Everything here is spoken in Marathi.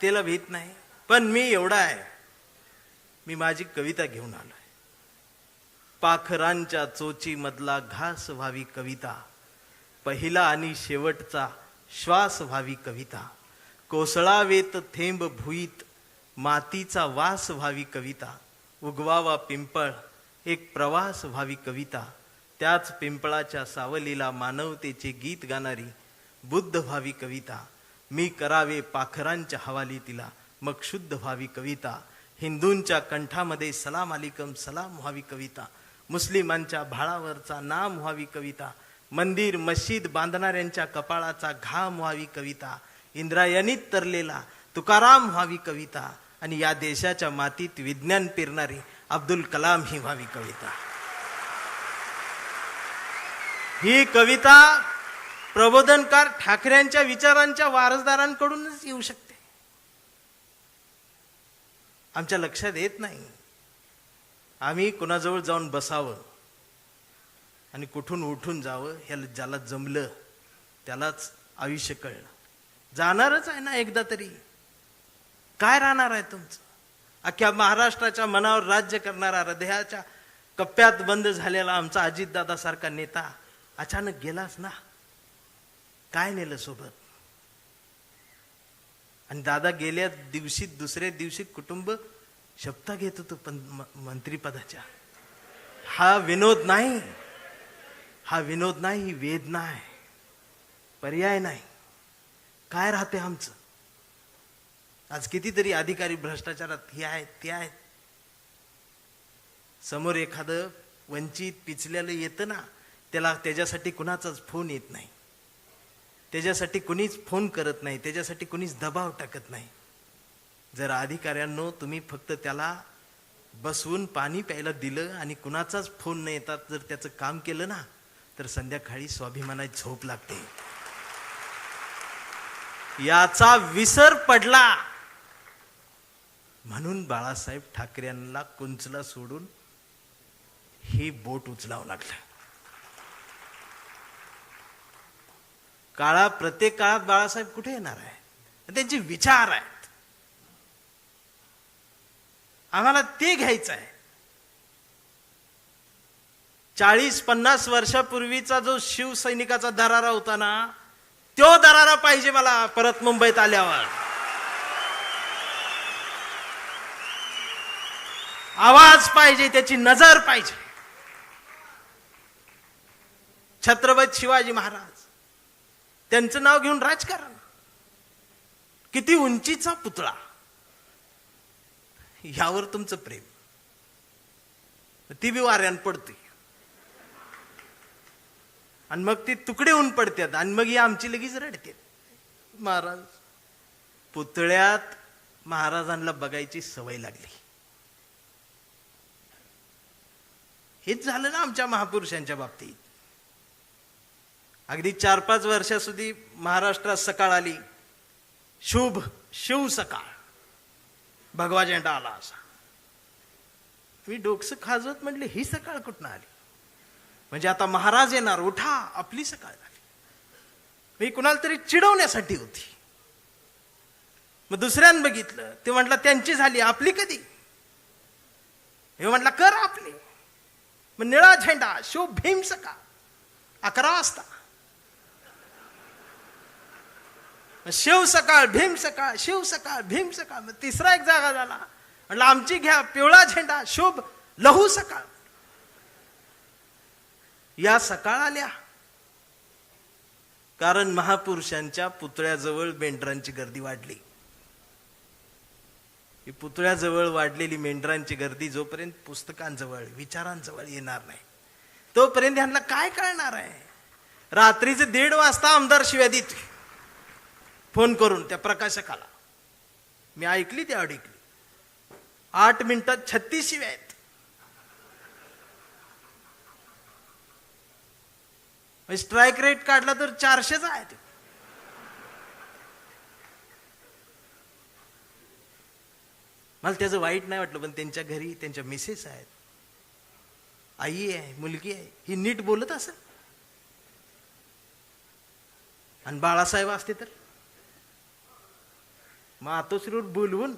त्याला भीत नाही. पण मी एवढा आहे, मी माझी कविता घेऊन आलोय. पाखरांच्या चोची मधला घास व्हावी कविता, पहिला आणि शेवटचा श्वास व्हावी कविता, कोसळावेत थेंब भुईत मातीचा वास व्हावी कविता, उगवावा पिंपळ एक प्रवास व्हावी कविता, त्याच पिंपळाच्या सावलीला मानवतेचे गीत गाणारी बुद्ध व्हावी कविता, मी करावे पाखरांच्या हवाली तिला मग शुद्ध व्हावी कविता, हिंदूंच्या कंठामध्ये सलाम अलिकम सलाम व्हावी कविता, मुस्लिमांच्या भाळावरचा नाम व्हावी कविता, मंदिर मशीद बांधणाऱ्यांच्या कपाळाचा घाम व्हावी कविता, इंद्रायणीत तरलेला तुकाराम व्हावी कविता, आणि या देशाच्या मातीत विज्ञान पेरणारी अब्दुल कलाम ही व्हावी कविता. ही कविता प्रबोधनकार ठाकरेंच्या विचारांच्या वारसदारांकडूनच येऊ शकते. आमच्या लक्षात येत नाही. आम्ही कुणाजवळ जाऊन बसावं आणि कुठून उठून जावं, ह्याला ज्याला जमलं त्यालाच आयुष्य कळलं. जाणारच आहे ना एकदा तरी. काय राहणार आहे तुमचं? अख्ख्या महाराष्ट्राच्या मनावर राज्य करणारा, हृदयाच्या कप्प्यात बंद झालेला आमचा अजितदादा सारखा नेता अचानक गेलाच ना. काय नेलं सोबत? आणि दादा गेल्या दिवशी दुसऱ्या दिवशी कुटुंब शपथा घेत होतो पण मंत्रीपदाच्या. हा विनोद नाही, हा विनोद नाही, ही वेदना आहे, पर्याय नाही. काय राहते आमचं? आज कितीतरी अधिकारी भ्रष्टाचारात हे आहेत ते आहेत. समोर एखादं वंचित पिचलेलं येतं ना, त्याच्यासाठी कुणाचाच फोन येत नाही, त्याच्यासाठी कुणीच फोन करत नाही, त्याच्यासाठी कुणीच दबाव टाकत नाही. जर अधिकाऱ्यांनो तुम्ही फक्त त्याला बसवून पाणी प्यायला दिलं आणि कुणाचाच फोन न येतात जर त्याचं काम केलं ना, तर संध्याकाळी स्वाभिमानाची झोप लागते. याचा विसर पडला म्हणून बाळासाहेब ठाकरेंना कुंचला सोडून हे बोट उचलावं लागलं. प्रत्येक काळात बाळासाहेब कुठे येणार आहे? त्यांचे विचार आहेत, आम्हाला ते घ्यायचं आहे. 40-50 वर्षापूर्वीचा जो शिवसैनिकाचा दरारा होता ना, तो दरारा पाहिजे मला परत मुंबईत आल्यावर. आवाज पाहिजे, त्याची नजर पाहिजे. छत्रपती शिवाजी महाराज, त्यांचं नाव घेऊन राजकारण, किती उंचीचा पुतळा, ह्यावर तुमचं प्रेम. ती बी वाऱ्यान पडते आणि मग ती तुकडे होऊन पडतात आणि मग ही आमची लगेच रडते. महाराज पुतळ्यात महाराजांना बघायची सवय लागली. हेच झालं ना आमच्या महापुरुषांच्या बाबतीत. अगदी 4-5 वर्षाસુધી महाराष्ट्रात सकाळ आली, शुभ शिव सकाळ, भगवा झेंडा आला असा. मी डोकसं खाजवत म्हटले ही सकाळ कुठनं आली? म्हणजे आता महाराज येणार, उठा, आपली सकाळ झाली. मी कुणाला तरी चिडवण्यासाठी होती. मग दुसऱ्यानं बघितलं, ते म्हटलं त्यांची झाली, आपली कधी? हे म्हटलं कर आपली. मग निळा झेंडा, शुभ भीम सकाळ, 11 वाजता. शिव सकाळ, भीम सकाळ, शिव सकाळ, भीम सकाळ. मग तिसरा एक जागा झाला, म्हटलं आमची घ्या, पिवळा झेंडा, शुभ लहू सकाळ. या सकाळ आल्या कारण महापुरुषांच्या पुतळ्याजवळ मेंढरांची गर्दी वाढली. ही पुतळ्याजवळ वाढलेली मेंढरांची गर्दी जोपर्यंत पुस्तकांजवळ, विचारांजवळ येणार नाही, तोपर्यंत ह्यांना काय कळणार आहे? रात्रीचे 1:30 वाजता आमदार शिव्या देते फोन करून त्या प्रकाशकाला. मी ऐकली, ती ऐकली. 8 मिनिटात 36 शिव्या आहेत. स्ट्राईक रेट काढला तर 400च आहे. मला त्याचं वाईट नाही वाटलं, पण त्यांच्या घरी त्यांच्या मिसेस आहेत, आई आहे, मुलगी आहे, ही नीट बोलत असेल. आणि बाळासाहेब असते तर मातोश्रीवर बोलवून